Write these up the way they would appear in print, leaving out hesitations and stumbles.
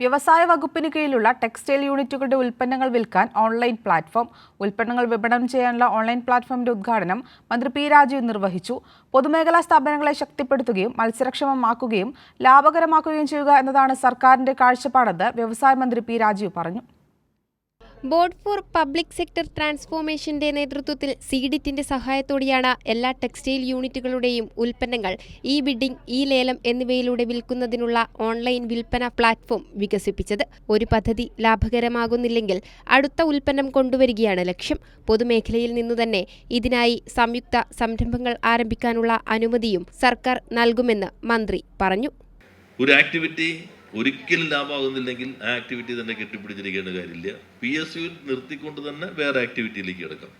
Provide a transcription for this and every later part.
വ്യവസായ വകുപ്പിന് കീഴിലുള്ള ടെക്സ്റ്റൈൽ യൂണിറ്റുകളുടെ ഉൽപ്പന്നങ്ങൾ വിൽക്കാൻ ഓൺലൈൻ പ്ലാറ്റ്ഫോം. ഉൽപ്പന്നങ്ങൾ വിപണനം ചെയ്യാനുള്ള ഓൺലൈൻ പ്ലാറ്റ്ഫോമിന്റെ ഉദ്ഘാടനം മന്ത്രി പി രാജീവ് നിർവഹിച്ചു. പൊതുമേഖലാ സ്ഥാപനങ്ങളെ ശക്തിപ്പെടുത്തുകയും മത്സരക്ഷമമാക്കുകയും ലാഭകരമാക്കുകയും ചെയ്യുക എന്നതാണ് സർക്കാരിന്റെ കാഴ്ചപ്പാടെന്ന് വ്യവസായ മന്ത്രി പി രാജീവ് പറഞ്ഞു. ബോർഡ് ഫോർ പബ്ലിക് സെക്ടർ ട്രാൻസ്ഫോർമേഷന്റെ നേതൃത്വത്തിൽ സീഡിറ്റിന്റെ സഹായത്തോടെയാണ് എല്ലാ ടെക്സ്റ്റൈൽ യൂണിറ്റുകളുടെയും ഉൽപ്പന്നങ്ങൾ ഇ ബിഡിംഗ്, ഇ ലേലം എന്നിവയിലൂടെ വിൽക്കുന്നതിനുള്ള ഓൺലൈൻ വിൽപ്പന പ്ലാറ്റ്ഫോം വികസിപ്പിച്ചത്. ഒരു പദ്ധതി ലാഭകരമാകുന്നില്ലെങ്കിൽ അടുത്ത ഉൽപ്പന്നം കൊണ്ടുവരികയാണ് ലക്ഷ്യം. പൊതുമേഖലയിൽ നിന്നുതന്നെ ഇതിനായി സംയുക്ത സംരംഭങ്ങൾ ആരംഭിക്കാനുള്ള അനുമതിയും സർക്കാർ നൽകുമെന്ന് മന്ത്രി പറഞ്ഞു. ഒരു ആക്ടിവിറ്റി ഒരിക്കലും ലാഭമാകുന്നില്ലെങ്കിൽ ആ ആക്ടിവിറ്റി തന്നെ കെട്ടിപ്പിടിച്ചിരിക്കേണ്ട കാര്യമില്ല. PSU നിർത്തിക്കൊണ്ട് തന്നെ വേറെ ആക്ടിവിറ്റിയിലേക്ക് കിടക്കാം.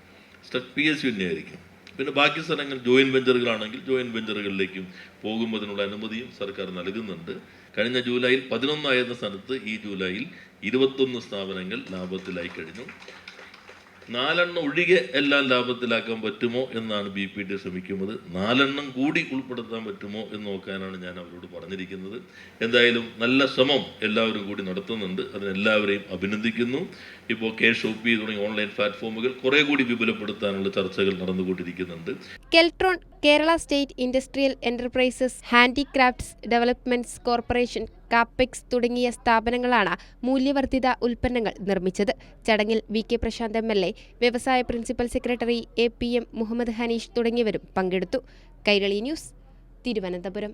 PSU തന്നെ ആയിരിക്കും. പിന്നെ ബാക്കി സ്ഥലങ്ങൾ ജോയിൻറ്റ് വെഞ്ചറുകളാണെങ്കിൽ ജോയിൻറ്റ് വെഞ്ചറുകളിലേക്കും പോകുമ്പോൾ അതിനുള്ള അനുമതിയും സർക്കാർ നൽകുന്നുണ്ട്. കഴിഞ്ഞ ജൂലൈയിൽ 11 ആയിരുന്ന സ്ഥലത്ത് ഈ ജൂലൈയിൽ 21 സ്ഥാപനങ്ങൾ ലാഭത്തിലായി കഴിഞ്ഞു. 4 ഒഴികെ എല്ലാം ലാഭത്തിലാക്കാൻ പറ്റുമോ എന്നാണ് BPT ശ്രമിക്കുന്നത്. 4 കൂടി ഉൾപ്പെടുത്താൻ പറ്റുമോ എന്ന് നോക്കാനാണ് ഞാൻ അവരോട് പറഞ്ഞിരിക്കുന്നത്. എന്തായാലും നല്ല ശ്രമം എല്ലാവരും കൂടി നടത്തുന്നുണ്ട്. അതിനെല്ലാവരെയും അഭിനന്ദിക്കുന്നു. ഇപ്പോൾ K-Shopee തുടങ്ങിയ ഓൺലൈൻ പ്ലാറ്റ്ഫോമുകൾ കുറെ കൂടി വിപുലപ്പെടുത്താനുള്ള ചർച്ചകൾ നടന്നുകൊണ്ടിരിക്കുന്നുണ്ട്. Keltron, Kerala State Industrial Enterprises, Handicrafts Developments Corporation, Kapex തുടങ്ങിയ സ്ഥാപനങ്ങളാണ് മൂല്യവർദ്ധിത ഉൽപ്പന്നങ്ങൾ നിർമ്മിച്ചത്. ചടങ്ങിൽ VK പ്രശാന്ത് MLA, വ്യവസായ principal secretary APM Muhammad Hanish തുടങ്ങിയവരും പങ്കെടുത്തു. കൈരളി ന്യൂസ്, തിരുവനന്തപുരം.